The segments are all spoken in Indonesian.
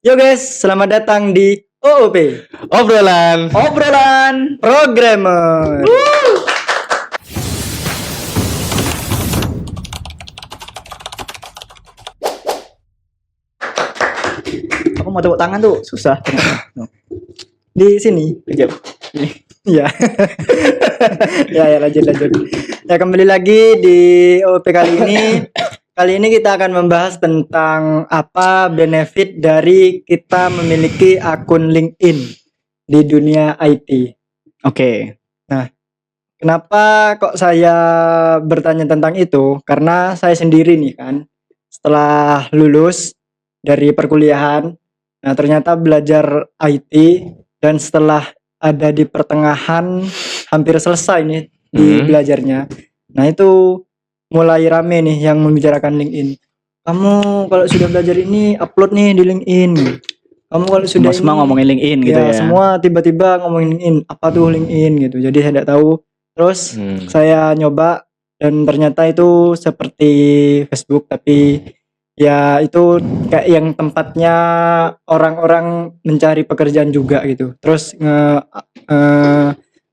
Yo guys, selamat datang di OOP, Obrolan. obrolan programmer. Aku mau tepuk tangan tuh susah. Di sini. Kejap. Ya. Ya, lanjut. Ya, kembali lagi di OOP kali ini. Kali ini kita akan membahas tentang apa benefit dari kita memiliki akun LinkedIn di dunia IT. Oke. Kenapa kok saya bertanya tentang itu? Karena saya sendiri nih kan, setelah lulus dari perkuliahan, nah ternyata belajar IT dan setelah ada di pertengahan hampir selesai nih di belajarnya. Nah itu mulai rame nih yang membicarakan LinkedIn. Kamu kalau sudah belajar ini upload nih di LinkedIn. Kamu kalau sudah Semua ini, ngomongin LinkedIn gitu ya. semua tiba-tiba ngomongin LinkedIn. Apa tuh LinkedIn gitu. Jadi saya tidak tahu. Terus saya nyoba dan ternyata itu seperti Facebook tapi ya itu kayak yang tempatnya orang-orang mencari pekerjaan juga gitu. Terus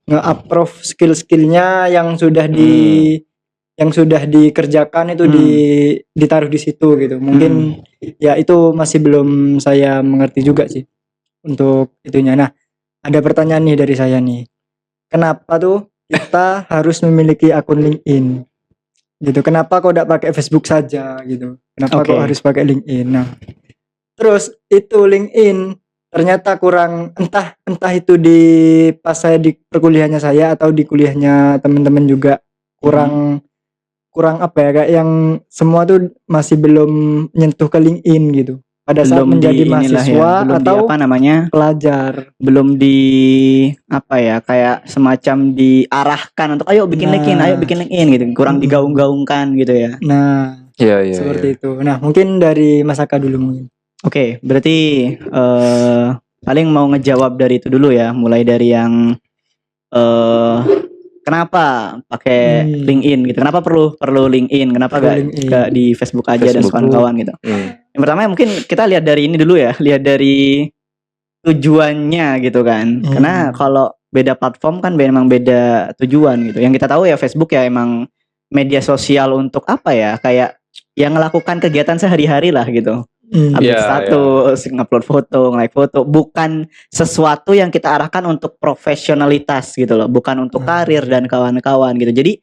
nge-approve skill-skillnya yang sudah dikerjakan itu ditaruh di situ gitu. Mungkin ya itu masih belum saya mengerti juga sih untuk itunya. Nah, ada pertanyaan nih dari saya nih. Kenapa tuh kita harus memiliki akun LinkedIn? Gitu. Kenapa kok tidak pakai Facebook saja gitu? Kenapa kok harus pakai LinkedIn? Nah, terus itu LinkedIn ternyata kurang entah itu di pas saya di perkuliahannya saya atau di kuliahnya teman-teman juga kurang apa ya, kayak yang semua tuh masih belum nyentuh ke LinkedIn gitu. Pada saat menjadi mahasiswa atau pelajar, belum di apa ya, kayak semacam diarahkan untuk ayo bikin LinkedIn gitu, kurang digaung-gaungkan gitu ya. Nah, seperti itu. Nah, mungkin dari Mas Aka dulu mungkin. Oke, berarti paling mau ngejawab dari itu dulu ya, mulai dari yang kenapa pakai LinkedIn gitu, kenapa perlu LinkedIn, kenapa gak di Facebook aja dan kawan-kawan gitu. Yang pertama mungkin kita lihat dari ini dulu ya, lihat dari tujuannya gitu kan. Karena kalau beda platform kan memang beda tujuan gitu. Yang kita tahu ya Facebook ya emang media sosial untuk apa ya, kayak yang melakukan kegiatan sehari-hari lah gitu. Update status, ngupload foto, nge-like foto, bukan sesuatu yang kita arahkan untuk profesionalitas gitu loh, bukan untuk karir dan kawan-kawan gitu. Jadi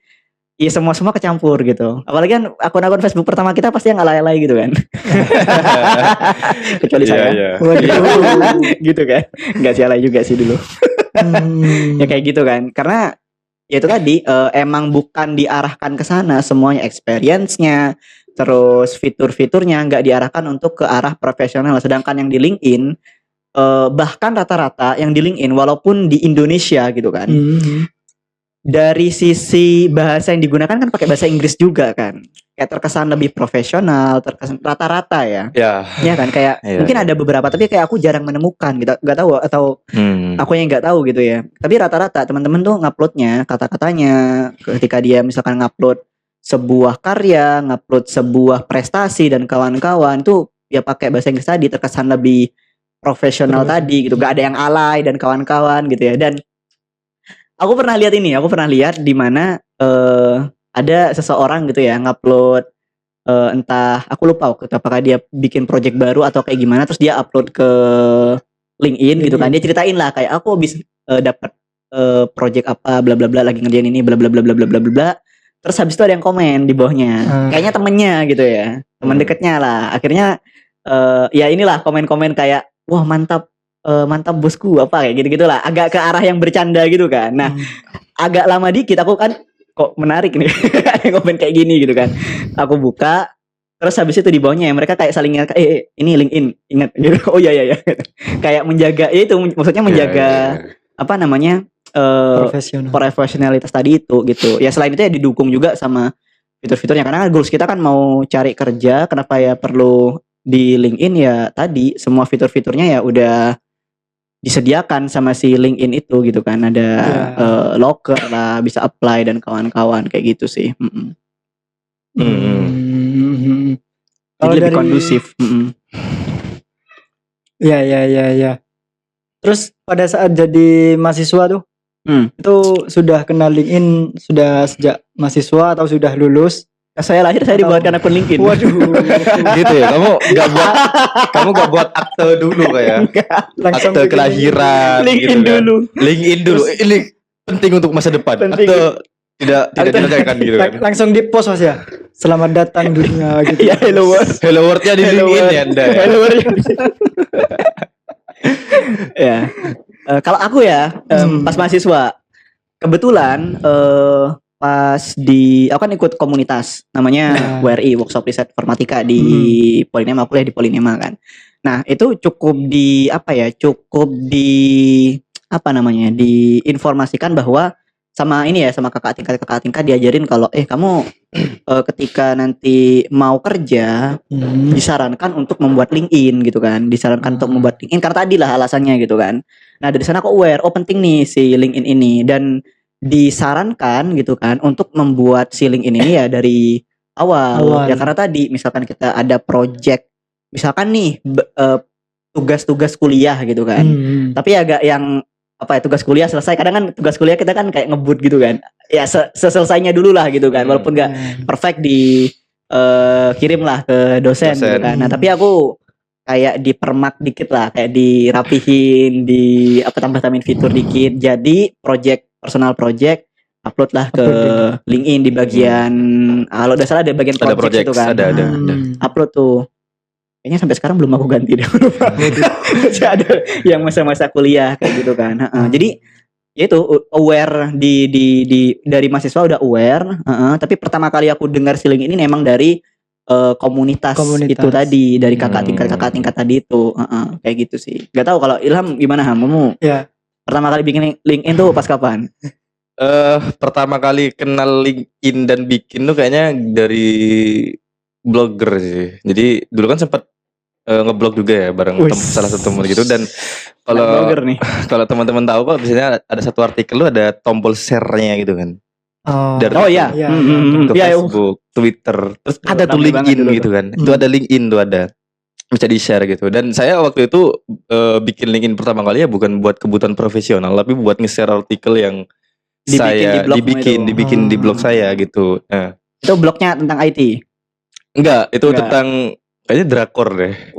ya semua kecampur gitu. Apalagi kan akun-akun Facebook pertama kita pasti yang alay-alay gitu kan. Kecuali saya. Gitu kan. Enggak sih, alay juga sih dulu. Ya kayak gitu kan. Karena ya itu tadi emang bukan diarahkan ke sana, semuanya experience-nya, terus fitur-fiturnya nggak diarahkan untuk ke arah profesional. Sedangkan yang di LinkedIn bahkan rata-rata yang di LinkedIn walaupun di Indonesia gitu kan, dari sisi bahasa yang digunakan kan pakai bahasa Inggris juga kan, kayak terkesan lebih profesional, terkesan rata-rata ya. Ya kan, kayak mungkin ada beberapa tapi kayak aku jarang menemukan gitu, nggak tahu atau aku yang nggak tahu gitu ya. Tapi rata-rata teman-teman tuh nguploadnya kata-katanya ketika dia misalkan ngupload sebuah karya, ngupload sebuah prestasi dan kawan-kawan tuh ya pakai bahasa Inggris tadi, terkesan lebih profesional tadi gitu, gak ada yang alay dan kawan-kawan gitu ya. Dan aku pernah lihat di mana ada seseorang gitu ya ngupload entah aku lupa apakah dia bikin project baru atau kayak gimana, terus dia upload ke LinkedIn gitu kan, dia ceritain lah kayak aku habis dapat project apa bla bla bla, lagi ngerjain ini bla bla bla bla bla bla bla. Terus habis itu ada yang komen di bawahnya, kayaknya temennya gitu ya, teman dekatnya lah. Akhirnya ya inilah komen-komen kayak wah mantap bosku apa kayak gitu-gitulah, agak ke arah yang bercanda gitu kan. Nah, agak lama dikit aku kan kok menarik nih ada komen kayak gini gitu kan. Aku buka, terus habis itu di bawahnya ya mereka kayak saling ingat, ini LinkedIn ingat gitu. Oh iya kayak menjaga itu, maksudnya menjaga apa namanya profesionalitas tadi itu gitu. Ya selain itu ya didukung juga sama fitur-fiturnya, karena goals kita kan mau cari kerja, kenapa ya perlu di LinkedIn ya tadi semua fitur-fiturnya ya udah disediakan sama si LinkedIn itu gitu kan, ada locker lah, bisa apply dan kawan-kawan kayak gitu sih. Kalau Jadi lebih dari kondusif. Iya. Terus pada saat jadi mahasiswa tuh, itu sudah kenal LinkedIn sudah sejak mahasiswa atau sudah lulus? Saya lahir saya dibuatkan akun LinkedIn. Waduh. Gitu ya. Kamu gak buat akte dulu kayak. Langsung Akte bikin kelahiran LinkedIn gitu kan. dulu. LinkedIn dulu. Ini penting untuk masa depan. Penting. Akte tidak dilegalkan gitu kan. Langsung di post Mas ya. Selamat datang dunia gitu. Ya hello world. Hello world-nya di Hello LinkedIn world. ya Anda. Ya. Hello world. Ya. Kalau aku ya pas mahasiswa kebetulan pas aku kan ikut komunitas namanya WRI, Workshop Riset Informatika di Polinema, kuliah di Polinema kan. Nah itu cukup diinformasikan bahwa sama kakak tingkat diajarin kalau kamu ketika nanti mau kerja disarankan untuk membuat LinkedIn gitu kan, karena tadi lah alasannya gitu kan. Nah dari sana aku aware, penting nih si LinkedIn ini, dan disarankan gitu kan untuk membuat si LinkedIn ini ya dari awal. Ya karena tadi misalkan kita ada project, misalkan nih tugas-tugas kuliah gitu kan, tapi agak yang tugas kuliah selesai, kadang kan tugas kuliah kita kan kayak ngebut gitu kan ya, selesainya dulu lah gitu kan, walaupun nggak perfect kirim lah ke dosen gitu kan. Nah tapi aku kayak dipermak dikit lah, kayak dirapihin, tambah-tambahin fitur dikit, jadi personal project upload lah ke LinkedIn di bagian kalau udah salah ada bagian project itu kan, ada. upload tuh. Kayaknya sampai sekarang belum aku ganti deh. Masih ada yang masa-masa kuliah kayak gitu kan. Jadi ya itu aware dari mahasiswa udah aware. Tapi pertama kali aku dengar si LinkedIn ini emang dari komunitas itu tadi, dari kakak tingkat tadi itu. Kayak gitu sih. Gak tahu kalau Ilham gimana kamu? Ya. Pertama kali bikin LinkedIn tuh pas kapan? Pertama kali kenal LinkedIn dan bikin tuh kayaknya dari blogger sih. Jadi dulu kan sempat ngeblog juga ya bareng salah satu teman gitu, dan kalau teman-teman tahu kok biasanya ada satu artikel lu ada tombol share-nya gitu kan. Iya. Ke Facebook, Twitter, terus ada tuh LinkedIn gitu kan. Itu ada LinkedIn tuh, ada bisa di-share gitu. Dan saya waktu itu bikin LinkedIn pertama kali ya bukan buat kebutuhan profesional, tapi buat nge-share artikel yang dibikin di blog saya gitu. Nah, itu blognya tentang IT? Enggak, itu tentang kayaknya drakor deh.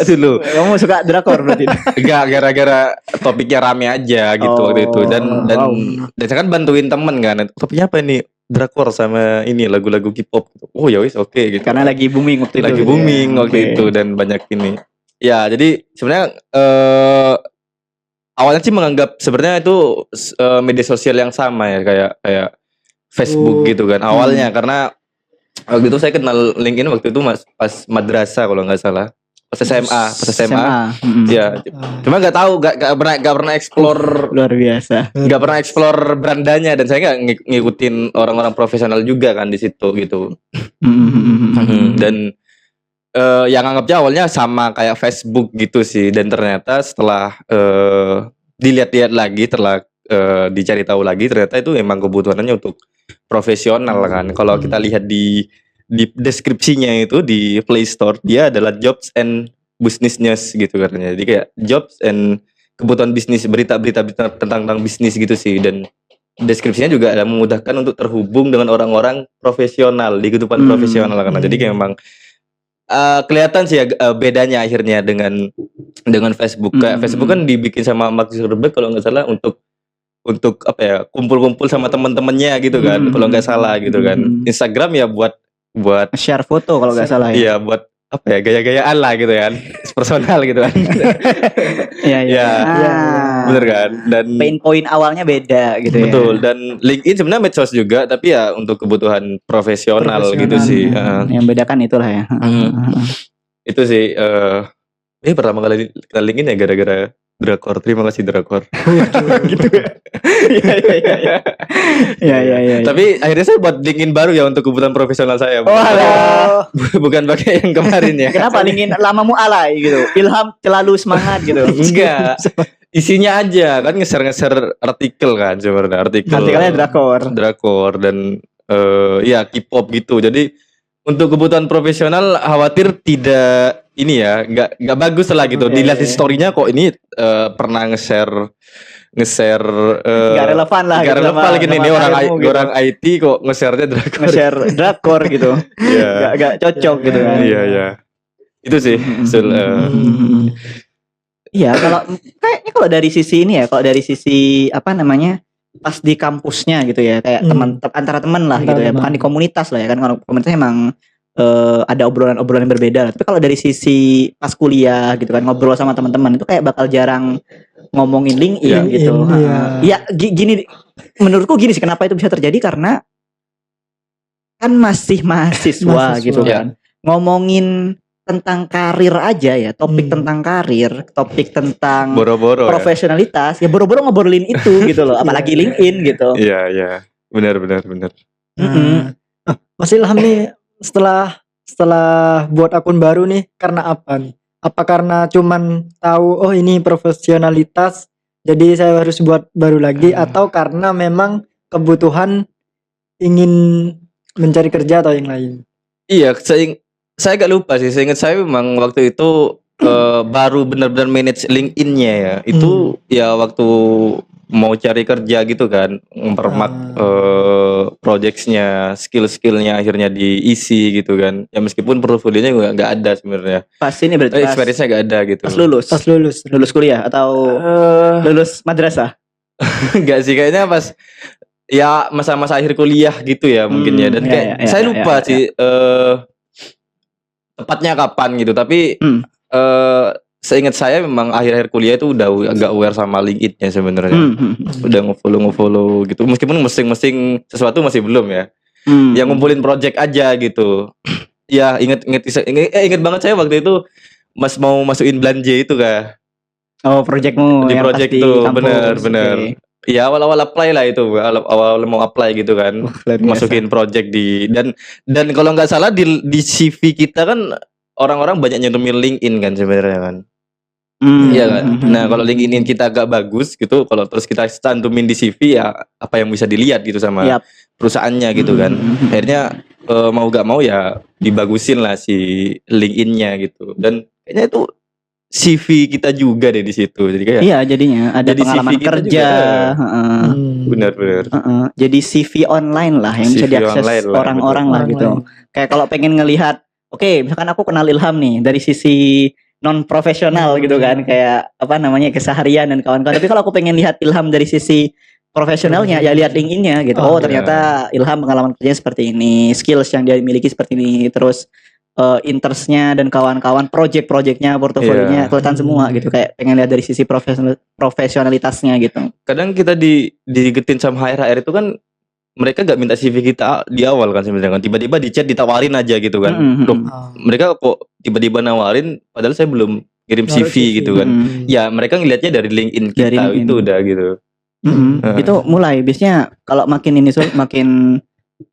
Dulu. Kamu suka drakor berarti? Enggak, gara-gara topiknya rame aja gitu waktu itu, dan saya kan bantuin temen kan. Topiknya apa ini? Drakor sama ini lagu-lagu K-pop. Oh ya wis, oke gitu. Karena lagi booming waktu itu. Lagi booming waktu itu, dan banyak ini. Ya, jadi sebenarnya awalnya sih menganggap sebenarnya itu media sosial yang sama ya, kayak Facebook gitu kan awalnya, karena waktu itu saya kenal LinkedIn waktu itu pas madrasah kalau nggak salah, pas SMA. Ya, cuma nggak tahu, nggak pernah explore, luar biasa, nggak pernah explore brandanya, dan saya nggak ngikutin orang-orang profesional juga kan di situ gitu. Dan yang anggapnya awalnya sama kayak Facebook gitu sih, dan ternyata setelah dilihat-lihat lagi, setelah dicari tahu lagi, ternyata itu emang kebutuhannya untuk profesional kan. Kalau kita lihat di deskripsinya itu di Play Store, dia adalah jobs and business news gitu katanya. Jadi kayak jobs and kebutuhan bisnis, berita-berita tentang bisnis gitu sih. Dan deskripsinya juga ada memudahkan untuk terhubung dengan orang-orang profesional di kehidupan profesional karena jadi kayak memang kelihatan sih ya bedanya akhirnya dengan Facebook. Kayak Facebook kan dibikin sama Mark Zuckerberg kalau nggak salah untuk apa ya, kumpul-kumpul sama teman-temannya gitu kan, kalau nggak salah gitu kan. Instagram ya buat share foto kalau nggak salah ya. Iya, buat apa ya, gaya-gayaan lah gitu kan, personal gitu kan. Iya. Bener kan. Dan pain point awalnya beda gitu. Betul. Dan LinkedIn sebenarnya medsos juga, tapi ya untuk kebutuhan profesional gitu sih. Yang bedakan itulah ya. Itu sih. Ini pertama kali kenal LinkedIn ya gara-gara drakor. Terima kasih drakor. Gitu ya. Ya. Tapi akhirnya saya buat LinkedIn baru ya untuk kebutuhan profesional saya. Bukan pakai yang kemarin ya. Kenapa LinkedIn lamamu alay gitu? Ilham terlalu semangat gitu. Enggak. Isinya aja kan nge-share artikel kan sebenarnya, artikelnya drakor dan ya K-pop gitu. Jadi untuk kebutuhan profesional khawatir tidak ini ya, nggak bagus lah gitu. Iya, Dilihat iya, di story-nya kok ini pernah nge-share Nggak relevan lah nggak gitu relevan sama- lagi nih sama ini orang karirmu gitu. orang IT kok nge-share-nya drakor. Nge-share drakor gitu. Iya. Gak cocok gitu kan. Iya. Itu sih. Iya, kayaknya kalau dari sisi ini ya, kalau dari sisi apa namanya, pas di kampusnya gitu ya, kayak antara teman lah gitu ya, Teman. bukan di komunitas lah ya kan. Kalau komunitas emang ada obrolan-obrolan yang berbeda. Tapi kalau dari sisi pas kuliah gitu kan, ngobrol sama teman-teman itu kayak bakal jarang ngomongin LinkedIn Iya, gitu. iya. Ya gini, menurutku gini sih, kenapa itu bisa terjadi karena kan masih mahasiswa gitu Iya. kan. Ngomongin tentang karir aja ya, topik tentang karir, topik tentang Boro-boro ya. profesionalitas, ya boro-boro ngobrolin itu gitu loh, apalagi LinkedIn gitu. Iya. Benar. Mm-mm. Mas Ilham nih setelah buat akun baru nih karena apa nih? Apa karena cuman tahu oh ini profesionalitas jadi saya harus buat baru lagi atau karena memang kebutuhan ingin mencari kerja atau yang lain? Iya, saya agak lupa sih. Seingat saya memang waktu itu baru benar-benar manage LinkedIn-nya ya. Itu ya waktu mau cari kerja gitu kan, mempermak projects-nya, skill-skillnya akhirnya diisi gitu kan. Ya meskipun portfolio-nya juga nggak ada sebenarnya. Pas ini berarti pas, Experience-nya nggak ada gitu. pas lulus. Pas lulus. Kuliah atau lulus madrasah. Enggak sih, kayaknya pas ya masa-masa akhir kuliah gitu ya mungkin ya. Dan kayak saya lupa sih tepatnya kapan gitu. Tapi seingat saya memang akhir-akhir kuliah itu udah agak aware sama LinkedIn-nya sebenarnya. Udah nge-follow gitu. Meskipun masing-masing sesuatu masih belum ya. Yang ngumpulin project aja gitu. Ya inget banget saya waktu itu mau masukin belanja itu kah. Oh, projectmu Di yang project pas di itu kampus. bener. Oke. Ya awal-awal apply lah itu. Awal mau apply gitu kan. Luar biasa. Masukin project dan kalau nggak salah di CV kita kan orang-orang banyak nyentuhin LinkedIn kan sebenarnya kan. Iya kan. Nah kalau LinkedIn kita agak bagus gitu, kalau terus kita cantumin di CV ya apa yang bisa dilihat gitu sama perusahaannya gitu kan. Akhirnya mau gak mau ya dibagusin lah si LinkedIn-nya gitu. Dan kayaknya itu CV kita juga deh di situ. Jadi kayak iya jadinya ada jadi pengalaman CV kita kerja. benar. Jadi CV online lah yang bisa CV diakses online lah, orang-orang betul. lah gitu. Kayak kalau pengen ngelihat, oke, misalkan aku kenal Ilham nih dari sisi non profesional gitu kan, kayak apa namanya keseharian dan kawan-kawan. Tapi kalau aku pengen lihat Ilham dari sisi profesionalnya, ya lihat LinkedIn-nya gitu. Oh, ternyata Ilham pengalaman kerjanya seperti ini, skills yang dia miliki seperti ini, terus interestnya dan kawan-kawan, project-projectnya, portofolionya kelihatan semua gitu. Kayak pengen lihat dari sisi profesionalitasnya gitu. Kadang kita digetin sama HR itu kan mereka gak minta CV kita di awal kan sebenarnya kan. Tiba-tiba di chat ditawarin aja gitu kan. Loh, mereka kok tiba-tiba nawarin padahal saya belum kirim CV gitu kan. Ya mereka ngelihatnya dari LinkedIn kita itu udah gitu. Itu mulai biasanya kalau makin ini makin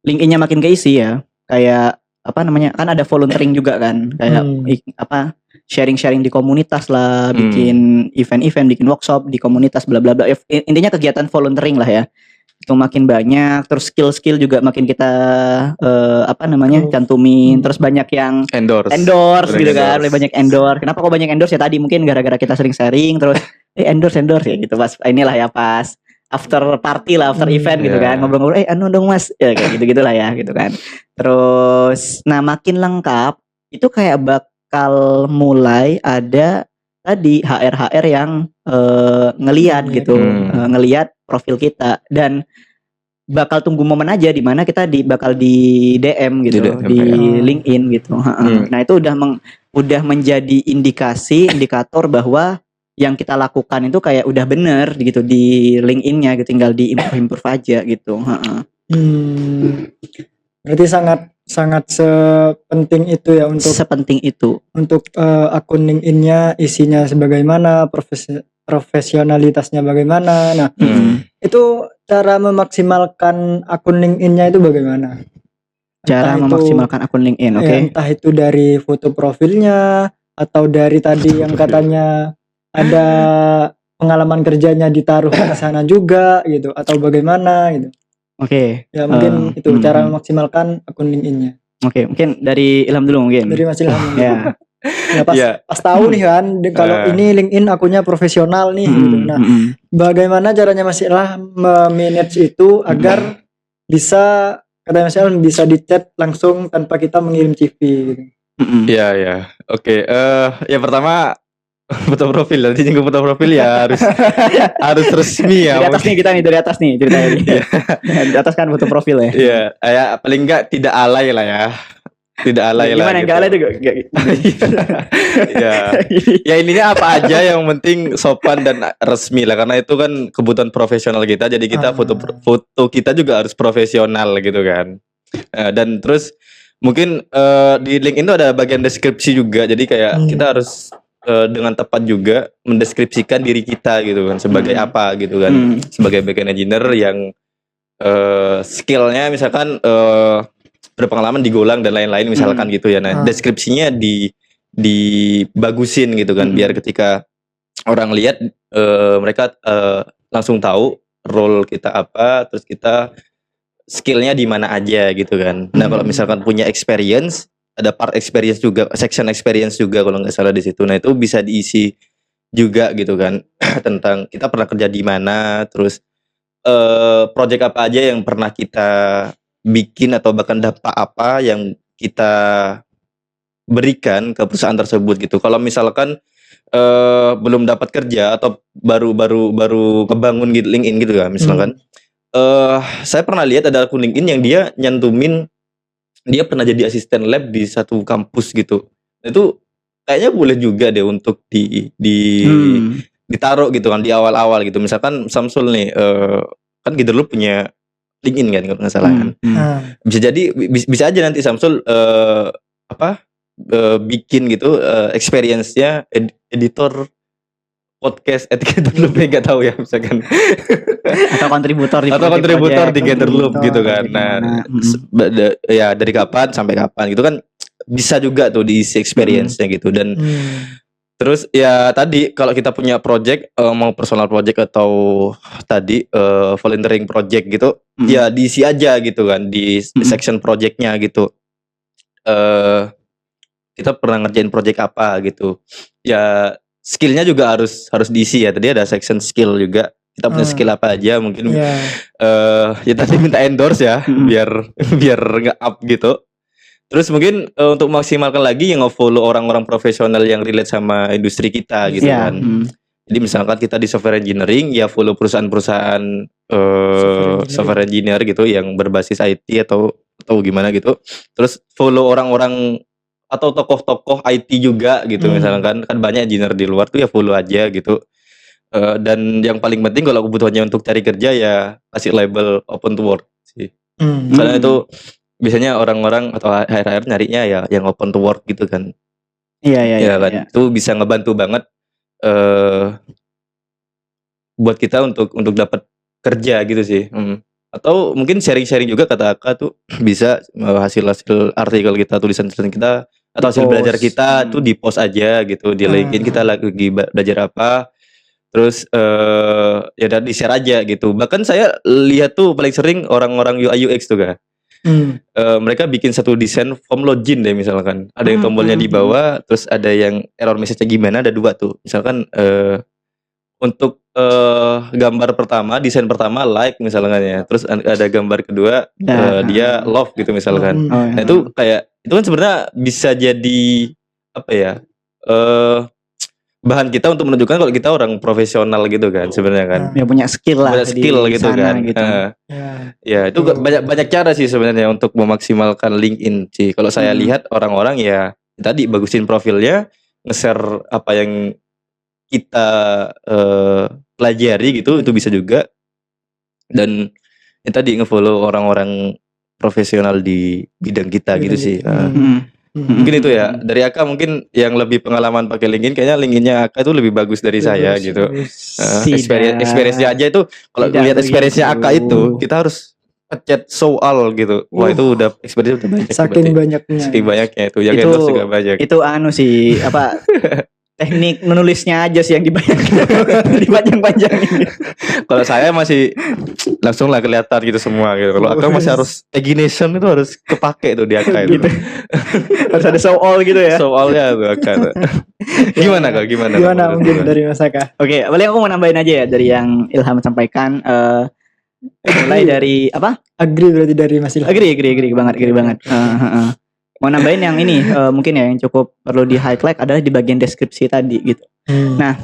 LinkedIn-nya makin keisi ya. Kayak apa namanya? Kan ada volunteering juga kan. Kayak apa? Sharing-sharing di komunitas lah, bikin event-event, bikin workshop di komunitas bla bla bla. Intinya kegiatan volunteering lah ya. Itu makin banyak, terus skill-skill juga makin kita apa namanya cantumin, terus banyak yang endorse gitu kan, lebih banyak endorse. Kenapa kok banyak endorse ya tadi mungkin gara-gara kita sering sharing terus endorse ya gitu pas inilah ya pas after party lah, after event gitu kan, ngobrol-ngobrol anu dong Mas ya kayak gitu-gitulah ya gitu kan. Terus nah makin lengkap itu kayak bakal mulai ada tadi HR yang ngelihat gitu, ngelihat profil kita dan bakal tunggu momen aja di mana kita bakal di DM gitu, di LinkedIn gitu. Nah itu udah menjadi indikator bahwa yang kita lakukan itu kayak udah bener gitu di LinkedIn-nya gitu, tinggal di improve aja gitu. Berarti sangat sepenting itu ya untuk akun LinkedIn-nya isinya sebagaimana, profesionalitasnya bagaimana. Nah, itu cara memaksimalkan akun LinkedIn-nya itu bagaimana? Memaksimalkan akun LinkedIn, oke. Entah itu dari foto profilnya atau dari tadi yang katanya ada pengalaman kerjanya ditaruh di sana juga gitu atau bagaimana gitu. Oke. Ya mungkin itu cara memaksimalkan akun LinkedIn-nya. Oke, mungkin dari Ilham dulu mungkin. Dari Mas Ilham. Ya. Ya pas Iya. pas tahu nih kan kalau ini LinkedIn akunnya profesional nih gitu. Nah, bagaimana caranya Mas Ilham memanage itu agar bisa kata Mas Ilham bisa di-chat langsung tanpa kita mengirim CV gitu. Iya. Oke, ya pertama foto profil, nanti nyinggung foto profil ya harus resmi ya. Dari atas nih kita nih, dari atas nih ceritanya nih. Di atas kan foto profil ya. Iya, ya paling enggak tidak alay lah ya. Tidak alay lah. Gimana yang gitu. gak alay tuh? Ya. Ya ininya apa aja yang penting sopan dan resmi lah, karena itu kan kebutuhan profesional kita. Jadi kita foto kita juga harus profesional gitu kan. Dan terus mungkin di link itu ada bagian deskripsi juga. Jadi kayak kita harus dengan tepat juga mendeskripsikan diri kita gitu kan, sebagai apa gitu kan. Sebagai backend engineer yang skillnya misalkan berpengalaman di Golang dan lain-lain misalkan gitu ya. Nah, deskripsinya dibagusin gitu kan, biar ketika orang lihat mereka langsung tahu role kita apa, terus kita skillnya di mana aja gitu kan. Nah, kalau misalkan punya experience, ada part experience juga, section experience juga kalau nggak salah di situ. Nah, itu bisa diisi juga gitu kan tentang kita pernah kerja di mana, terus project apa aja yang pernah kita bikin atau bahkan dampak apa yang kita berikan ke perusahaan tersebut gitu. Kalau misalkan belum dapat kerja atau baru kebangun gitu LinkedIn gitu kan misalkan, saya pernah lihat ada akun LinkedIn yang dia nyantumin dia pernah jadi asisten lab di satu kampus gitu. Itu kayaknya boleh juga deh untuk ditaruh gitu kan di awal-awal gitu. Misalkan Samsul nih kan gitu lu punya LinkedIn kan kalau nggak salah kan. Bisa jadi bisa aja nanti Samsul bikin gitu experience-nya editor podcast Gatherloop, nggak tahu ya misalkan atau kontributor di Gatherloop gitu kan. Nah, ya dari kapan sampai kapan gitu kan bisa juga tuh diisi experience-nya gitu. Dan terus ya tadi kalau kita punya project, mau personal project atau tadi volunteering project gitu, ya diisi aja gitu kan di section project-nya gitu. Kita pernah ngerjain project apa gitu. Ya skill-nya juga harus diisi ya. Tadi ada section skill juga. Kita punya skill apa aja mungkin. Ya tadi minta endorse ya biar nggak up gitu. Terus mungkin untuk maksimalkan lagi yang nge-follow orang-orang profesional yang relate sama industri kita gitu kan. Jadi misalkan kita di software engineering, ya follow perusahaan-perusahaan software engineer gitu yang berbasis IT atau gimana gitu. Terus follow orang-orang atau tokoh-tokoh IT juga gitu misalkan, kan banyak engineer di luar tuh, ya follow aja gitu. Dan yang paling penting kalau kebutuhannya untuk cari kerja ya kasih label open to work sih. Karena itu biasanya orang-orang atau HR nyarinya ya yang open to work gitu kan. Iya kan. Itu bisa ngebantu banget buat kita untuk dapat kerja gitu sih. Atau mungkin sharing-sharing juga kata Aka tuh bisa hasil artikel kita, tulisan-tulisan kita atau hasil belajar kita tuh di post aja gitu di LinkedIn, kita lagi belajar apa. Terus ya dan di share aja gitu. Bahkan saya lihat tuh paling sering orang-orang UI UX tuh kan. Mereka bikin satu desain form login deh misalkan. Ada yang tombolnya di bawah, terus ada yang error message-nya gimana, ada dua tuh. Misalkan untuk gambar pertama, desain pertama like misalkan ya. Terus ada gambar kedua dia love gitu misalkan. Nah itu kayak itu kan sebenarnya bisa jadi apa ya? Bahan kita untuk menunjukkan kalau kita orang profesional gitu kan sebenarnya kan. Ya punya skill lah. Punya skill gitu kan. Gitu. Ya itu banyak cara sih sebenarnya untuk memaksimalkan LinkedIn sih. Kalau saya lihat orang-orang ya tadi bagusin profilnya, nge-share apa yang kita pelajari gitu, itu bisa juga. Dan ya tadi nge-follow orang-orang profesional di bidang kita gitu sih. Mungkin itu ya dari Aka, mungkin yang lebih pengalaman pakai LinkedIn, kayaknya LinkedIn-nya Aka itu lebih bagus dari saya gitu. Experience-nya aja itu kalau lihat experience-nya Aka itu kita harus ngechat soal gitu. Wah itu udah experience udah banyak. Saking banyaknya itu yang endorse juga banyak. Itu sih apa teknik menulisnya aja sih yang dipanjang-panjangin. Kalau saya masih langsung lah kelihatan gitu semua gitu. Kalau AK masih harus imagination itu harus kepake tuh di AK itu. Gitu. Harus ada show all gitu ya. Soalnya tuh AK tuh. Gimana Kak? Gimana mungkin dari Mas Aka? Oke, paling aku mau nambahin aja ya dari yang Ilham sampaikan. Mulai dari apa? Agree berarti dari Mas Ilham. Agree banget. Mau nambahin yang ini mungkin ya yang cukup perlu di highlight adalah di bagian deskripsi tadi gitu. Nah,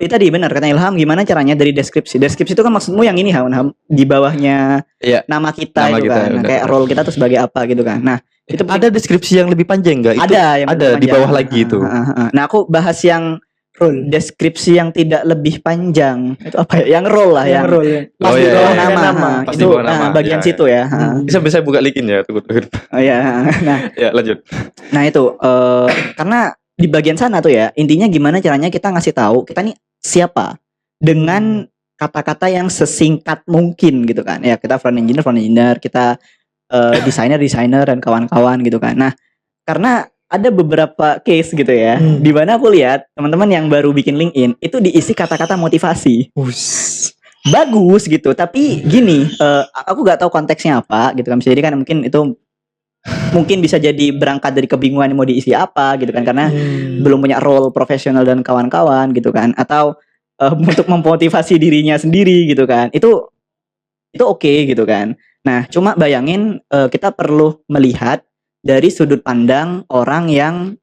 itu tadi benar kata Ilham, gimana caranya dari deskripsi. Deskripsi itu kan maksudmu yang ini Ham, di bawahnya nama kita nama itu kita, kan. Nah, kayak role kita tuh sebagai apa gitu kan. Nah, itu ada deskripsi yang lebih panjang enggak? Ada yang ada di bawah lagi itu. Nah, aku bahas yang Role. deskripsi yang tidak lebih panjang. Itu apa ya? Yang role lah yang role ya. pas Oh, di iya, bawah iya, nama. nama. Nah, Pas di itu bawah nama, bagian iya, situ ya. Bisa buka linkin ya, tunggu. Oh ya. Nah, Ya, lanjut. nah itu karena di bagian sana tuh ya, intinya gimana caranya kita ngasih tahu kita nih siapa dengan kata-kata yang sesingkat mungkin gitu kan. Ya, kita front engineer, kita desainer dan kawan-kawan gitu kan. Nah, karena ada beberapa case gitu ya, di mana aku lihat teman-teman yang baru bikin LinkedIn itu diisi kata-kata motivasi. Bagus gitu, tapi gini, aku gak tahu konteksnya apa gitu kan. Bisa jadi kan mungkin bisa jadi berangkat dari kebingungan mau diisi apa gitu kan, karena belum punya role profesional dan kawan-kawan gitu kan, atau untuk memotivasi dirinya sendiri gitu kan. Itu oke gitu kan. Nah, cuma bayangin kita perlu melihat dari sudut pandang orang yang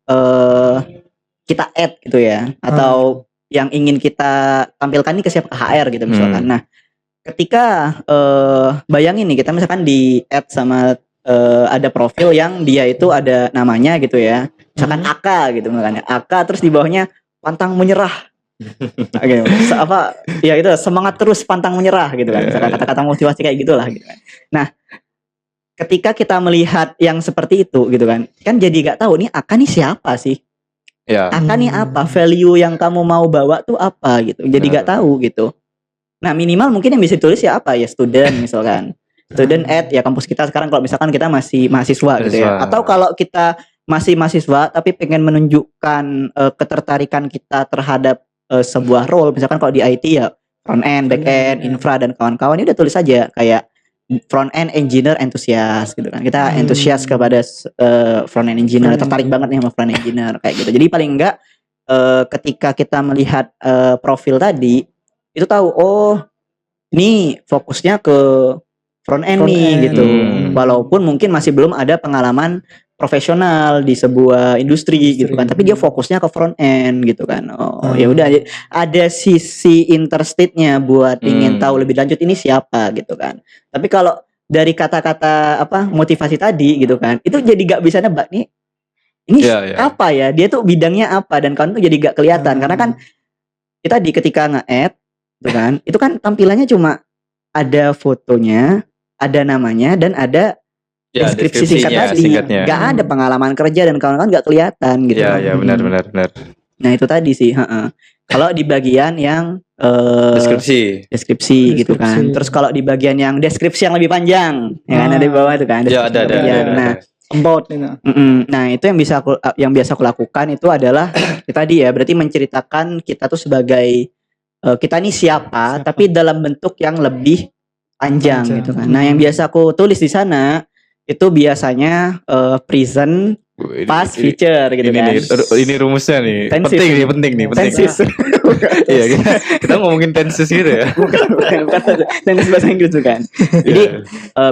kita add gitu ya, atau yang ingin kita tampilkan nih ke siapa, ke HR gitu misalkan. Nah, ketika bayangin nih kita misalkan di add sama ada profil yang dia itu ada namanya gitu ya, misalkan AK gitu misalkan, AK terus di bawahnya pantang menyerah. Oke, apa ya itu semangat terus pantang menyerah gitu kan, misalkan kata-kata motivasi kayak gitulah gitu kan. Nah, ketika kita melihat yang seperti itu gitu kan jadi gak tahu nih AK nih siapa sih, AK nih apa, value yang kamu mau bawa tuh apa gitu, jadi gak tahu gitu. Nah, minimal mungkin yang bisa ditulis ya apa ya, student misalkan, student at ya kampus kita sekarang, kalau misalkan kita masih mahasiswa gitu ya, atau kalau kita masih mahasiswa tapi pengen menunjukkan ketertarikan kita terhadap sebuah role, misalkan kalau di IT ya front end, back end, infra dan kawan-kawan, ini udah tulis aja kayak front end engineer enthusiast gitu kan. Kita enthusiast kepada front end engineer, tertarik banget nih sama front end engineer kayak gitu. Jadi paling enggak ketika kita melihat profil tadi itu tahu, oh ini fokusnya ke front end nih gitu. Walaupun mungkin masih belum ada pengalaman profesional di sebuah industri gitu kan, tapi dia fokusnya ke front end gitu kan. Oh ya udah, ada sisi interestednya buat ingin tahu lebih lanjut ini siapa gitu kan. Tapi kalau dari kata-kata apa motivasi tadi gitu kan, itu jadi gak bisa nebak nih ini apa ya, dia tuh bidangnya apa, dan kawan tuh jadi gak kelihatan karena kan kita ketika nge-add gitu kan, itu kan tampilannya cuma ada fotonya, ada namanya, dan ada deskripsi singkat tadi, gak ada pengalaman kerja dan kawan-kawan gak kelihatan gitu. Iya benar. Nah itu tadi sih. Kalau di bagian yang deskripsi gitu kan. Terus kalau di bagian yang deskripsi yang lebih panjang, ya kan ada di bawah itu kan. Ya ada. Nah, about itu. Nah itu yang biasa aku lakukan itu adalah tadi ya, berarti menceritakan kita tuh sebagai kita nih siapa, tapi dalam bentuk yang lebih panjang gitu kan. Nah yang biasa aku tulis di sana itu biasanya present past future gitu kan. Ini rumusnya nih. Tenses. Penting nih. Tenses. Iya, kita ngomongin tenses gitu ya. bukan tenses bahasa Inggris tuh kan. Jadi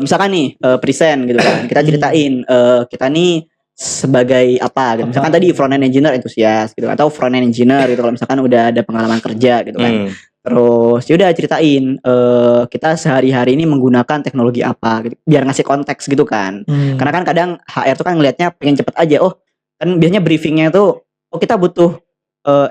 misalkan nih present gitu kan. Kita ceritain kita nih sebagai apa gitu. Misalkan tadi front end engineer enthusiast gitu, atau front end engineer gitu kalau misalkan udah ada pengalaman kerja gitu kan. Terus yaudah ceritain kita sehari-hari ini menggunakan teknologi apa gitu, biar ngasih konteks gitu kan. Karena kan kadang HR tuh kan ngelihatnya pengen cepet aja. Oh kan biasanya briefingnya tuh, oh kita butuh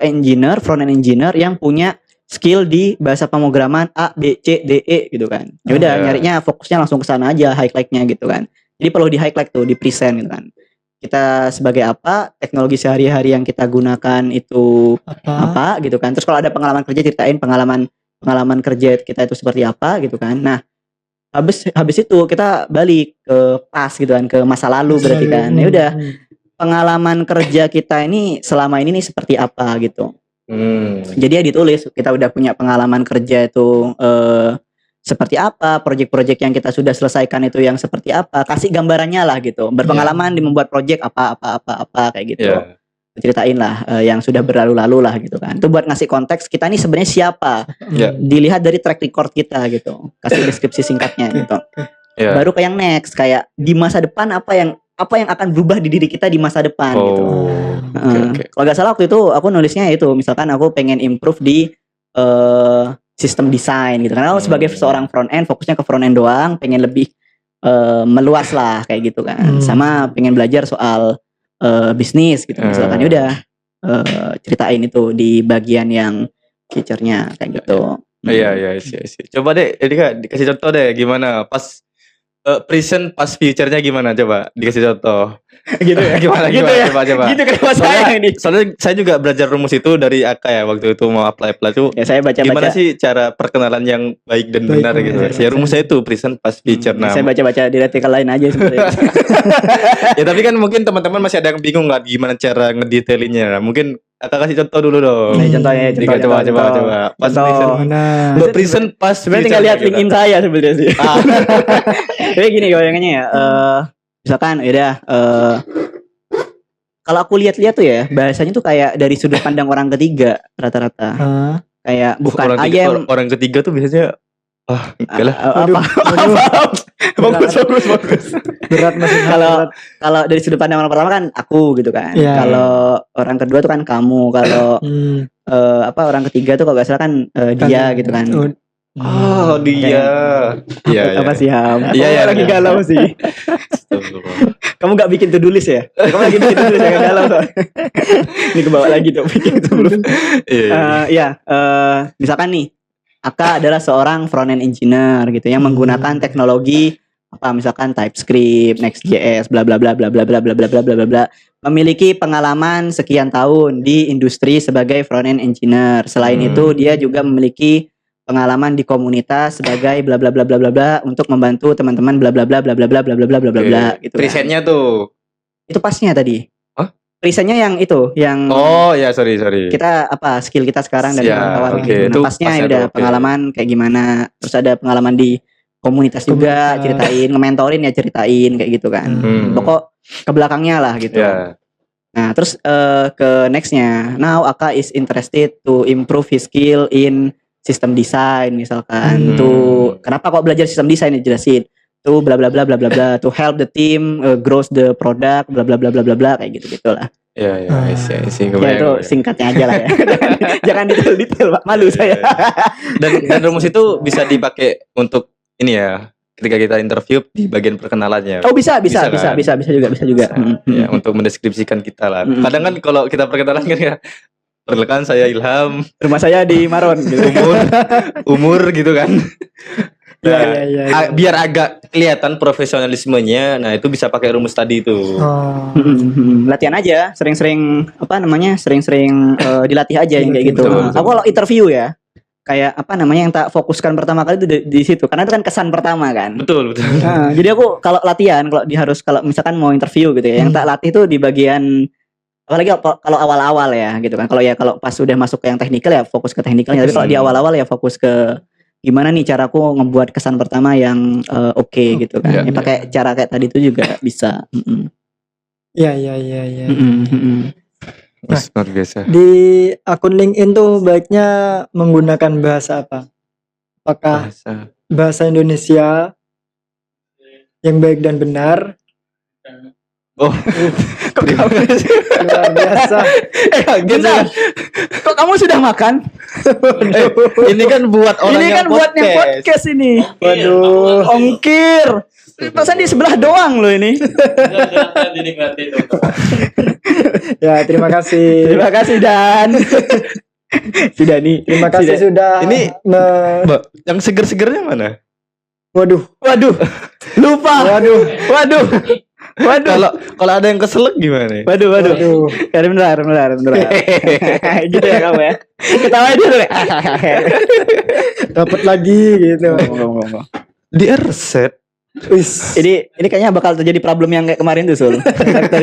engineer, front end engineer yang punya skill di bahasa pemrograman A, B, C, D, E gitu kan. Yaudah nyarinya fokusnya langsung ke sana aja, highlightnya gitu kan. Jadi perlu di highlight tuh, di present gitu kan. Kita sebagai apa, teknologi sehari-hari yang kita gunakan itu apa gitu kan. Terus kalau ada pengalaman kerja, ceritain pengalaman kerja kita itu seperti apa gitu kan. Nah habis itu kita balik ke pas gitu kan, ke masa lalu berarti kan. Ya udah, pengalaman kerja kita ini selama ini nih seperti apa gitu. Jadi ya ditulis kita udah punya pengalaman kerja itu seperti apa, proyek-proyek yang kita sudah selesaikan itu yang seperti apa, kasih gambarannya lah gitu. Berpengalaman di membuat proyek apa kayak gitu. Iya. Ceritain lah yang sudah berlalu-lalu lah gitu kan. Itu buat ngasih konteks kita nih sebenarnya siapa. Iya. Dilihat dari track record kita gitu. Kasih deskripsi singkatnya gitu. Iya. Baru ke yang next, kayak di masa depan apa yang akan berubah di diri kita di masa depan gitu. Oke. Kalau gak salah waktu itu aku nulisnya itu, misalkan aku pengen improve di sistem desain gitu. Karena aku sebagai seorang front end fokusnya ke front end doang, pengen lebih meluas lah kayak gitu kan. Sama pengen belajar soal bisnis gitu misalkan. Udah ceritain itu di bagian yang feature-nya kayak gitu. Iya. Coba deh, jadi Kak dikasih contoh deh gimana pas present pas future-nya gimana, coba dikasih contoh. Gitu ya. Gimana Gitu ya. coba. Gitu kenapa saya ini? Soalnya saya juga belajar rumus itu dari Aka ya waktu itu mau apply tuh. Ya saya baca-baca. Gimana sih cara perkenalan yang baik dan benar gitu. Ya rumusnya itu present pas future. Nah, Saya baca-baca di artikel lain aja sebenarnya. ya tapi kan mungkin teman-teman masih ada yang bingung nggak gimana cara ngedetailinnya. Nah, mungkin Aka kasih contoh dulu dong. Nah, contohnya Coba. Pas present pas sebenarnya tinggal lihat LinkedIn saya sebenarnya sih. Jadi gini goyangannya ya. Misalkan kalau aku lihat-lihat tuh ya, bahasanya tuh kayak dari sudut pandang orang ketiga rata-rata. Kayak bukan orang ketiga tuh biasanya enggak lah. Bagus. Berat masih Kalau dari sudut pandang orang pertama kan aku gitu kan. Iya. Kalau orang kedua tuh kan kamu. Kalau orang ketiga tuh kalau gak salah kan dia gitu kan. Oh, dia. Iya. Apa sih Ham? Iya, lagi galau sih. Kamu gak bikin to-do list ya? Kamu lagi bikin to-do list ya, galau soalnya. Ini kebawa lagi tuh bikin to-do list. Misalkan nih, Aka adalah seorang front-end engineer gitu yang menggunakan teknologi apa misalkan TypeScript, Next.js, bla bla bla bla bla bla bla bla bla bla bla. Memiliki pengalaman sekian tahun di industri sebagai front-end engineer. Selain itu, dia juga memiliki pengalaman di komunitas sebagai bla bla bla bla bla bla untuk membantu teman-teman bla bla bla bla bla bla bla bla bla bla bla gitu. Presentnya tuh. Itu pasnya tadi. Hah? Presentnya yang itu, yang Oh ya sorry. kita apa skill kita sekarang dan kawan-kawan oke. gitu. Itu Nah, pasnya pasnya udah tuh, oke. pengalaman kayak gimana. Terus ada pengalaman di komunitas juga, ceritain, nge-mentorin ya ceritain kayak gitu kan. Pokok ke belakangnya lah gitu. Ya. Nah, terus ke nextnya. Now Aka is interested to improve his skill in sistem desain misalkan. Tuh kenapa kok belajar sistem desain dijelasin. Tuh bla bla bla bla bla bla to help the team grow the product bla bla bla bla bla bla kayak gitu-gitulah. Ya, sih. Ya itu singkatnya aja lah ya. Jangan detail-detail, Pak. Malu saya. Dan rumus itu bisa dipakai untuk ini ya, ketika kita interview di bagian perkenalannya. Oh, bisa Bisa juga. Ya, untuk mendeskripsikan kita lah. Kadang kan kalau kita perkenalan kan ya, perkenalkan saya Ilham, Rumah saya di Maron gitu. umur gitu kan. Nah, Iya. biar agak kelihatan profesionalismenya, nah itu bisa pakai rumus tadi itu. Latihan aja, sering-sering sering-sering dilatih aja yang kayak gitu. Betul. Aku kalau interview ya, kayak yang tak fokuskan pertama kali itu di situ, karena itu kan kesan pertama kan. Betul. Nah, jadi aku kalau latihan, kalau misalkan mau interview gitu ya, yang tak latih tuh di bagian apalagi kalau awal-awal ya gitu kan. Kalau pas udah masuk ke yang teknikal ya fokus ke teknikalnya, tapi kalau di awal-awal ya fokus ke gimana nih caraku ngebuat kesan pertama yang oke gitu kan. Ya, pakai cara kayak tadi itu juga bisa. Iya. Luar biasa. Di akun LinkedIn tuh baiknya menggunakan bahasa apa? Apakah bahasa Indonesia yang baik dan benar? Oh, Kok kamu Luar biasa. bentar. Kok kamu sudah makan? ini kan buat orang Ini kan buat yang podcast ini. Waduh. Ongkir. Perasaan di sebelah doang loh ini. Ya, terima kasih. Terima kasih Dan. Si Dani. Terima kasih sudah Ini yang seger-segernya mana? Waduh. Lupa. Waduh. Kalau ada yang keselak gimana? Waduh. Ya, bentar. Gitu ya kamu ya. Ketawa dulu ya. Dapat lagi gitu. Di reset. Ini kayaknya bakal terjadi problem yang kayak kemarin tuh Sul.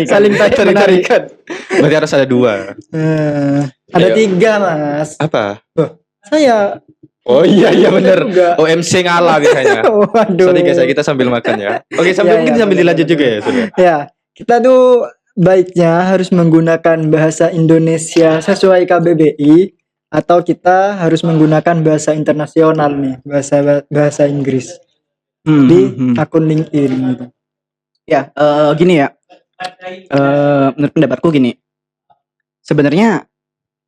Saling tarik-tarikan. Berarti harus ada 2. Ada 3 Mas. Apa? Saya Oh iya bener. Juga. OMC ngalah biasanya. Waduh. Sorry guys, kita sambil makan ya. Oke, sambil Iya, mungkin iya, sambil bener, dilanjut bener, juga ya, Surya. Ya, kita tuh baiknya harus menggunakan bahasa Indonesia sesuai KBBI atau kita harus menggunakan bahasa internasional nih, bahasa Inggris di akun LinkedIn gitu. Ya, gini ya. Menurut pendapatku gini. Sebenarnya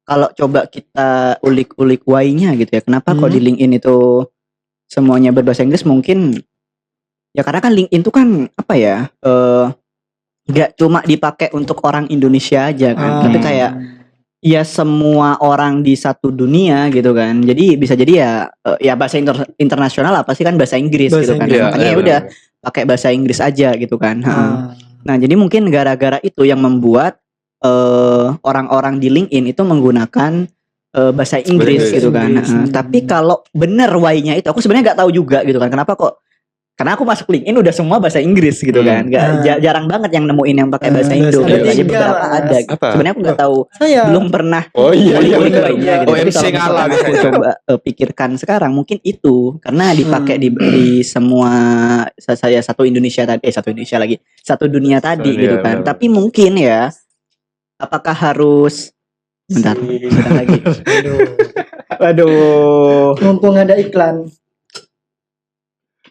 kalau coba kita ulik-ulik why-nya gitu ya. Kenapa kok di LinkedIn itu semuanya berbahasa Inggris? Mungkin ya karena kan LinkedIn itu kan apa ya? Gak cuma dipakai untuk orang Indonesia aja kan. Tapi kayak ya semua orang di satu dunia gitu kan. Jadi bisa jadi ya bahasa internasional apa sih kan bahasa Inggris Bahasa gitu kan. Inggris. Makanya ya udah pakai bahasa Inggris aja gitu kan. Nah, jadi mungkin gara-gara itu yang membuat orang-orang di LinkedIn itu menggunakan bahasa Inggris gitu kan. Tapi kalau bener why-nya itu aku sebenarnya nggak tahu juga gitu kan. Kenapa kok? Karena aku masuk LinkedIn udah semua bahasa Inggris gitu kan. Jarang banget yang nemuin yang pakai bahasa Indo. ada Gitu. Jadi tiga, beberapa Mas. ada. Apa? Sebenarnya aku nggak tahu. Saya Belum pernah Oh iya ulik-ulik bener. why-nya gitu. Tapi OMC kalau ngalah misalkan aku biasanya. coba pikirkan sekarang mungkin itu karena dipakai di semua saya satu Indonesia tadi satu Indonesia lagi satu dunia tadi Iya, gitu kan. benar. Tapi mungkin ya apakah harus bentar lagi. Waduh. Mumpung ada iklan.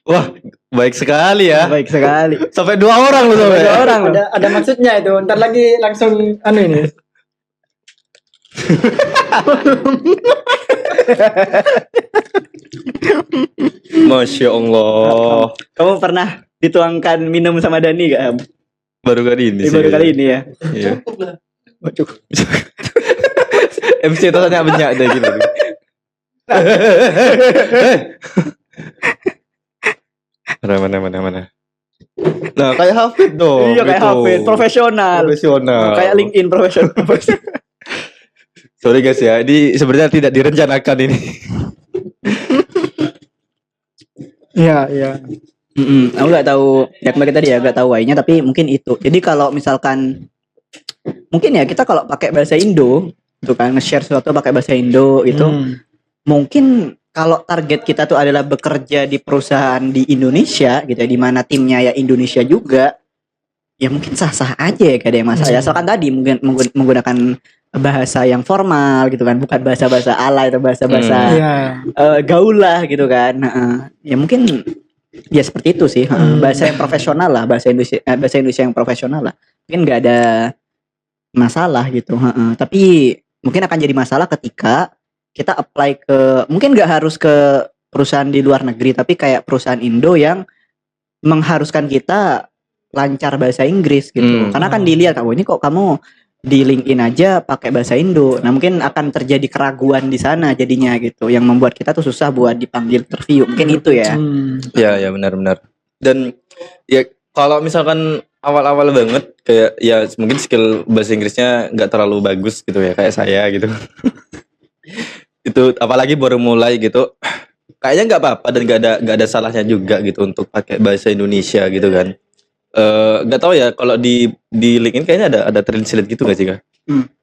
Wah, baik sekali ya. Baik sekali. Sampai 2 orang loh sampai. Ada orang loh. Ada maksudnya itu. Ntar lagi langsung ini. Masya Allah. Kamu pernah dituangkan minum sama Dani gak? Baru kali ini sih. Baru kali ini ya. Iya. Waduh. MC itu tanya banyak deh gitu. Mana. Nah, kayak Hafid dong. Iya kayak gitu. Hafid, profesional. Kayak LinkedIn profesional. Sorry guys ya, ini sebenarnya tidak direncanakan ini. Iya. Aku nggak tahu ya kemarin tadi ya nggak tahu why-nya tapi mungkin itu. Jadi kalau misalkan mungkin ya kita kalau pakai bahasa Indo itu kan nge-share sesuatu pakai bahasa Indo itu mungkin kalau target kita tuh adalah bekerja di perusahaan di Indonesia gitu ya di mana timnya ya Indonesia juga ya mungkin sah-sah aja ya gak ada yang masalah. Ya, asalkan tadi mungkin menggunakan bahasa yang formal gitu kan bukan bahasa-bahasa alay atau bahasa-bahasa gaul lah gitu kan. Ya mungkin ya seperti itu sih. Bahasa yang profesional lah, bahasa Indonesia yang profesional lah. Mungkin nggak ada masalah gitu. Tapi mungkin akan jadi masalah ketika kita apply ke mungkin nggak harus ke perusahaan di luar negeri tapi kayak perusahaan Indo yang mengharuskan kita lancar bahasa Inggris gitu. Karena kan dilihat kamu ini kok kamu di LinkedIn aja pakai bahasa Indo. Nah, mungkin akan terjadi keraguan di sana jadinya gitu yang membuat kita tuh susah buat dipanggil interview. Mungkin itu ya. Ya benar. Dan ya kalau misalkan awal-awal banget kayak ya mungkin skill bahasa Inggrisnya nggak terlalu bagus gitu ya kayak saya gitu. Itu apalagi baru mulai gitu. Kayaknya nggak apa-apa dan nggak ada salahnya juga gitu untuk pakai bahasa Indonesia gitu kan. Nggak tahu ya kalau di LinkedIn kayaknya ada translate gitu nggak sih Kak?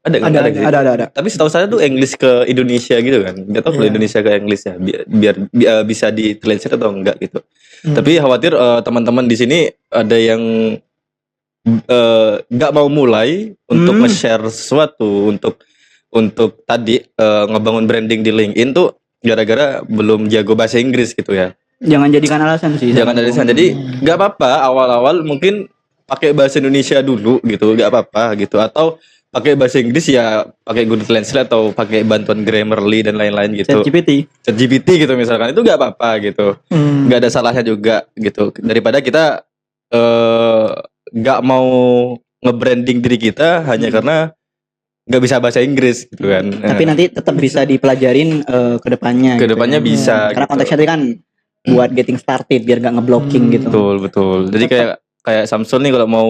Ada. Tapi setahu saya tuh English ke Indonesia gitu kan. Nggak tahu kalau Indonesia ke English ya biar bisa di translate atau enggak gitu. Tapi khawatir teman-teman di sini ada yang nggak mau mulai untuk nge-share sesuatu untuk tadi ngebangun branding di LinkedIn tuh gara-gara belum jago bahasa Inggris gitu ya. Jangan jadikan alasan sih. Jangan dari sana. Jadi nggak apa-apa awal-awal mungkin pakai bahasa Indonesia dulu gitu, nggak apa-apa gitu. Atau pakai bahasa Inggris ya pakai Google Translate atau pakai bantuan Grammarly dan lain-lain gitu. ChatGPT gitu misalkan itu nggak apa-apa gitu. Nggak ada salahnya juga gitu. Daripada kita nggak mau nge-branding diri kita hanya karena nggak bisa bahasa Inggris gitu kan. Tapi nanti tetap bisa dipelajarin ke depannya. Kedepannya gitu. bisa. Karena gitu. konteksnya tadi kan buat getting started biar nggak ngeblocking gitu. Betul. Jadi kayak Samsul nih kalau mau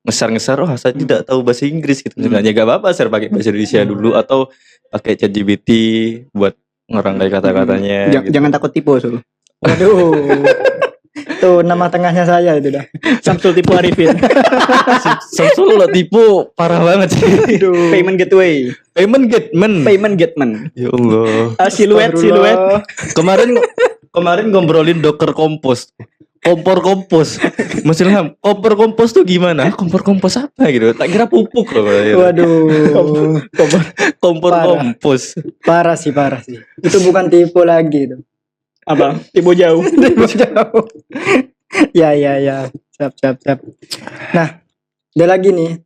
ngeser, saya tidak tahu bahasa Inggris gitu. Sebenarnya gak apa-apa share pakai bahasa Indonesia dulu atau pakai ChatGPT buat ngerangkai kata-katanya. Jangan takut tipu, Sul. Waduh. Itu nama tengahnya saya itu dah. Samsul tipu Arifin. Samsul lo tipu parah banget sih. Payment gateway. Payment Gateway. Ya Allah. Siluet. Astagfirullah. Kemarin ngobrolin Docker Compose. Kompor kompos. Mas Ilham, kompor kompos tuh gimana? Kompor kompos apa gitu? Tak kira pupuk loh. Waduh. Kompor Parah. kompos. Parah sih. Itu bukan tipu lagi itu. Apa? Tipu jauh. Jauh. Ya. Siap. Nah, ada lagi nih.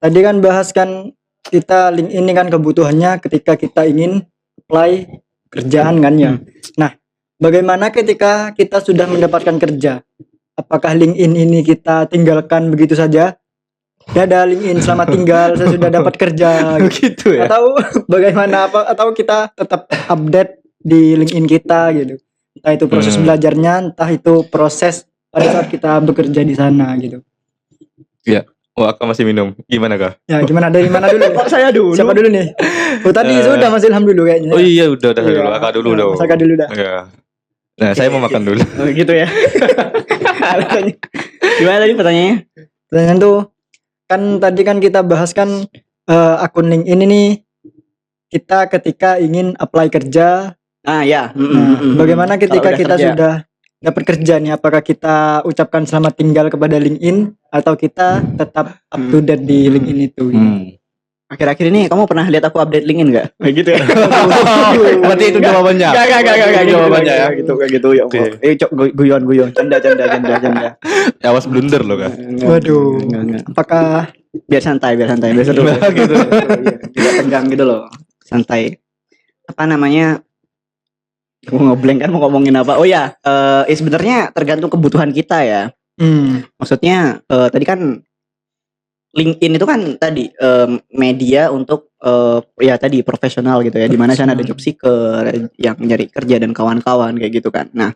Tadi kan bahas kan kita link ini kan kebutuhannya ketika kita ingin apply kerjaan kan ya. Nah, bagaimana ketika kita sudah mendapatkan kerja? Apakah LinkedIn ini kita tinggalkan begitu saja? Dadah LinkedIn, selamat tinggal, saya sudah dapat kerja. Gitu ya. Atau bagaimana atau kita tetap update di LinkedIn kita gitu. Entah itu proses belajarnya, entah itu proses pada saat kita bekerja di sana gitu. Ya. Wah, Kak masih minum. Gimana, Kak? Ya, gimana dari mana dulu? Kok saya dulu? Siapa dulu nih? Oh, tadi sudah Mas Ilham dulu kayaknya. Oh iya, udah Iya. dulu. Kakak dulu dong. Mas Aka dulu dah. Iya. Nah, saya mau makan dulu. Oh, gitu ya. Gimana tadi pertanyaannya? Pertanyaan tuh kan tadi kan kita bahas kan akun LinkedIn ini kita ketika ingin apply kerja. Ah ya. Bagaimana ketika Kalau udah kita kerja. sudah dapat kerja nih? Apakah kita ucapkan selamat tinggal kepada LinkedIn atau kita tetap up to date di LinkedIn itu? Akhir-akhir ini kamu pernah lihat aku update LinkedIn enggak? Gitu ya. Berarti itu jawabannya. Gak Itu jawabannya ya. Gitu ya. Oke. Guyon. Canda. Awas blunder loh, Kak. Waduh. Enggak. Apakah Biar santai, biar seru. Gitu. Tidak tegang gitu loh. Santai. Apa namanya? Aku ngeblank kan mau ngomongin apa? Oh ya, sebenarnya tergantung kebutuhan kita ya. Maksudnya tadi kan LinkedIn itu kan tadi media untuk ya tadi profesional gitu ya, di mana sana ada job seeker yang nyari kerja dan kawan-kawan kayak gitu kan. Nah,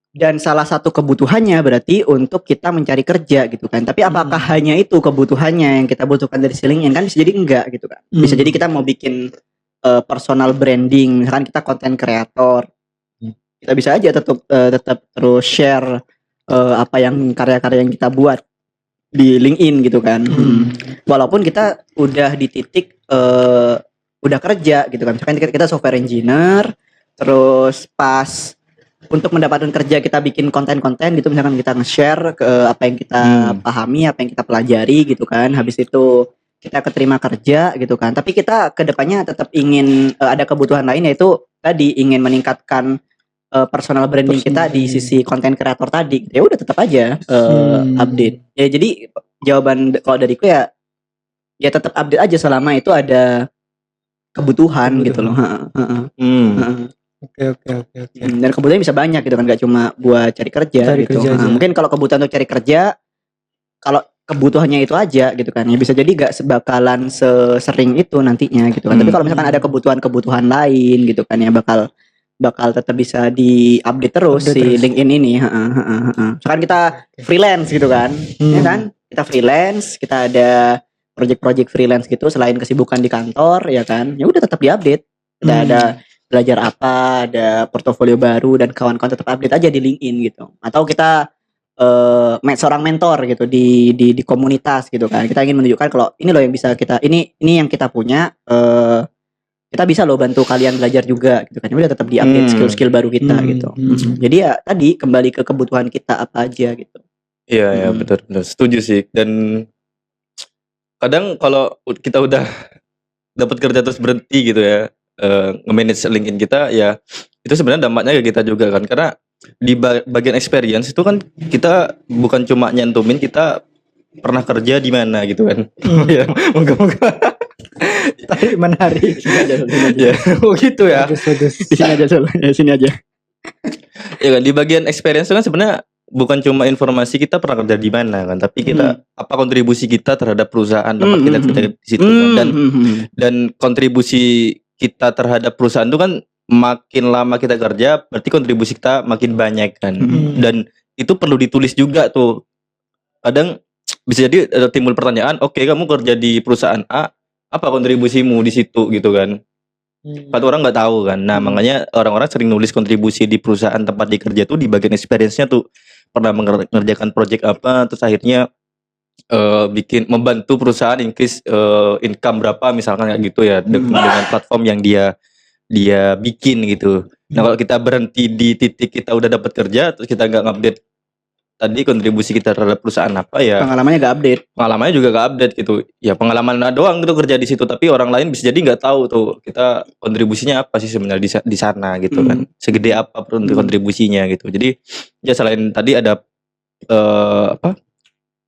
dan salah satu kebutuhannya berarti untuk kita mencari kerja gitu kan. Tapi apakah hanya itu kebutuhannya yang kita butuhkan dari si LinkedIn? Kan bisa jadi enggak gitu kan. Bisa jadi kita mau bikin personal branding, misalkan kita content creator. Kita bisa aja tetap terus share apa yang karya-karya yang kita buat di LinkedIn gitu kan. Walaupun kita udah di titik udah kerja gitu kan. Misalkan kita software engineer, terus pas untuk mendapatkan kerja kita bikin konten-konten gitu, misalkan kita nge-share ke apa yang kita pahami, apa yang kita pelajari gitu kan. Habis itu kita keterima kerja gitu kan. Tapi kita kedepannya tetap ingin ada kebutuhan lain, yaitu tadi ingin meningkatkan personal branding kita di sisi konten kreator tadi. Ya udah tetap aja update. Ya jadi jawaban kalau dariku ya tetap update aja selama itu ada kebutuhan gitu loh. Oke. Dan kebutuhannya bisa banyak gitu kan, gak cuma buat cari kerja Cari gitu. kerja aja. Mungkin kalau kebutuhan untuk cari kerja, kalau kebutuhannya itu aja gitu kan, ya bisa jadi gak sebakalan sesering itu nantinya gitu kan. Tapi kalau misalkan ada kebutuhan lain gitu kan, ya bakal tetap bisa di-update terus si LinkedIn ini. Misalkan kita freelance gitu kan, ya kan? Kita freelance, kita ada project-project freelance gitu selain kesibukan di kantor, ya kan? Ya udah tetap di-update. Kita ada belajar apa, ada portofolio baru dan kawan-kawan tetap update aja di LinkedIn gitu. Atau kita seorang mentor gitu di komunitas gitu kan. Kita ingin menunjukkan kalau ini loh yang bisa kita ini yang kita punya, kita bisa loh bantu kalian belajar juga gitu kan. Udah tetap di-update skill-skill baru kita gitu. Jadi ya tadi kembali ke kebutuhan kita apa aja gitu. Iya, betul. Setuju sih. Dan kadang kalau kita udah dapat kerja terus berhenti gitu ya, nge-manage LinkedIn kita, ya itu sebenarnya dampaknya ke kita juga kan. Karena di bagian experience itu kan kita bukan cuma nyantumin kita pernah kerja di mana gitu kan. Ya, moga-moga. Tapi menarik. Ya, oh gitu ya. Bagus. Di sini aja sini aja. Ya kan, di bagian experience itu kan sebenarnya bukan cuma informasi kita pernah kerja di mana kan, tapi kita apa kontribusi kita terhadap perusahaan tempat kita kerja di situ kan. Dan kontribusi kita terhadap perusahaan itu kan makin lama kita kerja berarti kontribusi kita makin banyak kan. Dan itu perlu ditulis juga tuh. Kadang bisa jadi timbul pertanyaan, oke, kamu kerja di perusahaan A, apa kontribusimu di situ gitu kan. Empat orang nggak tahu kan. Nah makanya orang-orang sering nulis kontribusi di perusahaan tempat dikerja tuh di bagian experience-nya tuh pernah mengerjakan project apa, terus akhirnya bikin membantu perusahaan increase income berapa misalkan kayak gitu ya dengan platform yang dia bikin gitu. Nah kalau kita berhenti di titik kita udah dapat kerja terus kita nggak ngupdate tadi kontribusi kita terhadap perusahaan apa ya, Pengalamannya gak update. pengalamannya juga gak update gitu ya, pengalaman doang gitu kerja di situ tapi orang lain bisa jadi nggak tahu tuh kita kontribusinya apa sih sebenarnya di sana gitu kan, segede apa kontribusinya gitu. Jadi ya selain tadi ada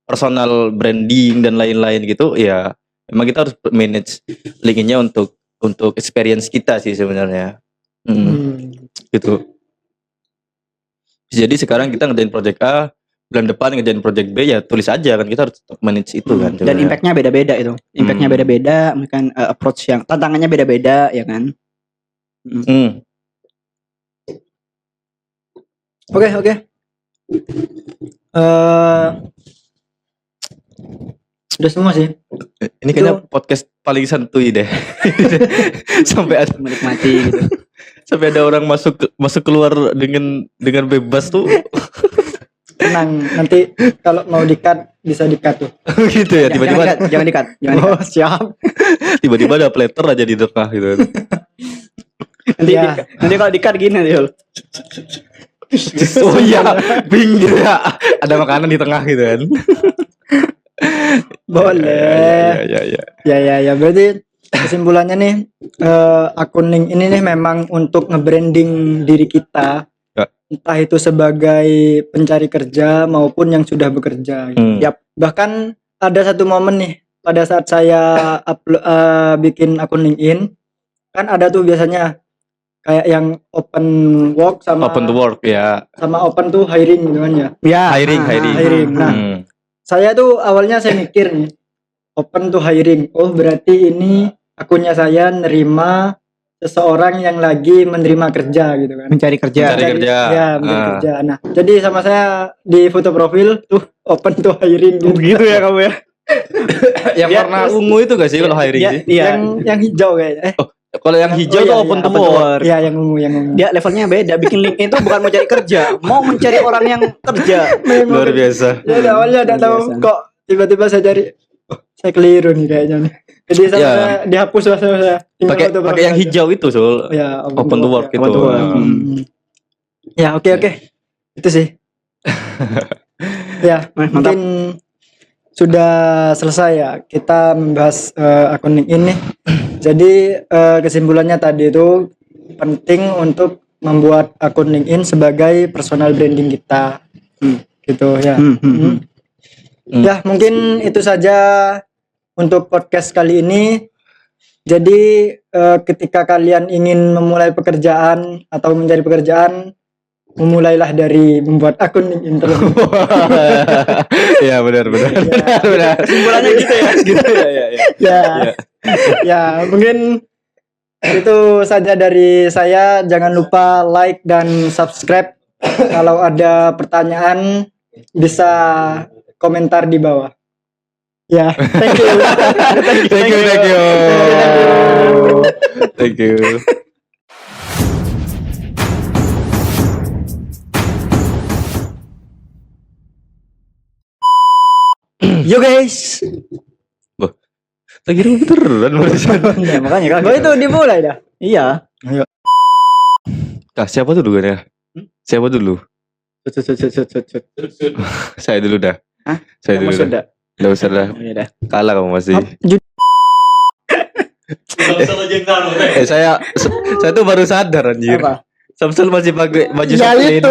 personal branding dan lain-lain gitu ya, memang kita harus manage linknya untuk experience kita sih sebenarnya. Gitu. Jadi sekarang kita ngerjain project A, bulan depan ngerjain project B ya tulis aja kan, kita harus tetap manage itu kan. Dan impactnya beda-beda itu. Impactnya beda-beda, mungkin approach yang tantangannya beda-beda ya kan. Oke. Sudah semua sih. Ini kayaknya podcast paling santuy deh. Sampai ada Menikmati gitu. sampai ada orang masuk keluar dengan bebas tuh. Tenang, nanti kalau mau di-cut bisa di-cut tuh. Gitu ya, tiba-tiba Jangan di-cut. Oh, siap. tiba-tiba ada platter aja di tengah gitu. Nanti kalau di-cut gini nanti. Oh iya, bing gitu ya. Ada makanan di tengah gitu kan. Boleh. Ya. Berarti kesimpulannya nih, akun link ini nih memang untuk nge-branding diri kita. Ya. Entah itu sebagai pencari kerja maupun yang sudah bekerja. Yap. Bahkan ada satu momen nih pada saat saya bikin akun LinkedIn, kan ada tuh biasanya kayak yang open work sama Open to work ya. sama open tuh hiring gitu kan ya. Ya. Hiring. Nah, saya tuh awalnya saya mikir nih, open to hiring. Oh, berarti ini akunnya saya nerima seseorang yang lagi menerima kerja gitu kan. Mencari kerja. Mencari kerja. Ya, mencari kerja. Nah, jadi sama saya di foto profil tuh open to hiring gitu. Begitu ya kamu ya. Yang warna ungu itu gak sih kalau hiring sih? Iya. Yang hijau kayaknya. Kalau yang hijau tuh open to work. Iya, yang ungu. Dia levelnya beda. Bikin link itu bukan mau cari kerja, mau mencari orang yang kerja. Luar biasa. Ya, awalnya enggak tahu Biasa. kok tiba-tiba saya cari. Saya keliru nih kayaknya nih. Jadi saya dihapus lah saya. Pakai yang hijau itu, Sul. Ya, Open to work ya. itu. Ya, oke. Itu sih. Ya, Mantap. mungkin sudah selesai ya kita membahas akun LinkedIn nih. Jadi kesimpulannya tadi itu penting untuk membuat akun LinkedIn sebagai personal branding kita. Gitu ya. Ya, mungkin itu saja untuk podcast kali ini. Jadi ketika kalian ingin memulai pekerjaan atau mencari pekerjaan, memulailah dari membuat akun LinkedIn terlebih. Iya, benar. Kesimpulannya gitu ya. Gitu ya. Ya, mungkin itu saja dari saya. Jangan lupa like dan subscribe. Kalau ada pertanyaan bisa komentar di bawah. Ya, thank you. Thank you. Yo guys. Tak kira beneran barusan. Ya, makanya kan. Oh, itu dimulai dah. Iya. Nah, siapa dulu kan ya? Siapa dulu? Cut. Saya dulu dah. Hah? Saya dulu dah. Sudah. Nggak usah dah. Ya dah. Kalah kamu masih. Ju- Saya tuh baru sadar anjir. Apa? Samsul masih pakai baju Ya Soklin. itu